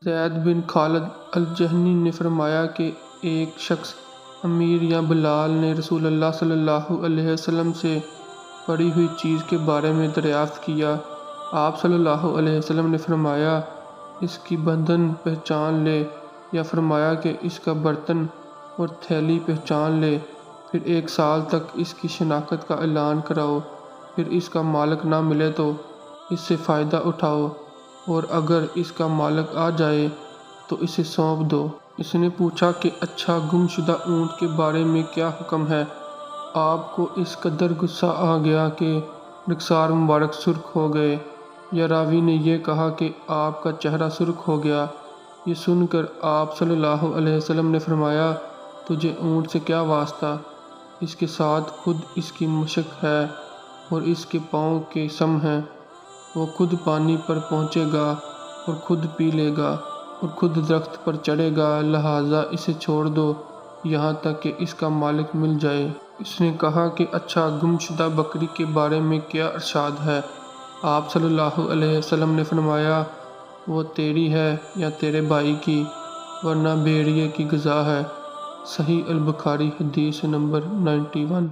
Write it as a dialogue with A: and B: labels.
A: زید بن خالد الجہنی نے فرمایا کہ ایک شخص امیر یا بلال نے رسول اللہ صلی اللہ علیہ وسلم سے پڑی ہوئی چیز کے بارے میں دریافت کیا۔ آپ صلی اللہ علیہ وسلم نے فرمایا اس کی بندن پہچان لے، یا فرمایا کہ اس کا برتن اور تھیلی پہچان لے، پھر 1 سال تک اس کی شناخت کا اعلان کراؤ، پھر اس کا مالک نہ ملے تو اس سے فائدہ اٹھاؤ، اور اگر اس کا مالک آ جائے تو اسے سونپ دو۔ اس نے پوچھا کہ اچھا گم شدہ اونٹ کے بارے میں کیا حکم ہے؟ آپ کو اس قدر غصہ آ گیا کہ رخسار مبارک سرخ ہو گئے، یا راوی نے یہ کہا کہ آپ کا چہرہ سرخ ہو گیا۔ یہ سن کر آپ صلی اللہ علیہ وسلم نے فرمایا تجھے اونٹ سے کیا واسطہ؟ اس کے ساتھ خود اس کی مشق ہے اور اس کے پاؤں کے سم ہیں، وہ خود پانی پر پہنچے گا اور خود پی لے گا اور خود درخت پر چڑھے گا، لہٰذا اسے چھوڑ دو یہاں تک کہ اس کا مالک مل جائے۔ اس نے کہا کہ اچھا گم شدہ بکری کے بارے میں کیا ارشاد ہے؟ آپ صلی اللہ علیہ وسلم نے فرمایا وہ تیری ہے یا تیرے بھائی کی، ورنہ بھیڑیے کی غذا ہے۔ صحیح البخاری حدیث نمبر 91۔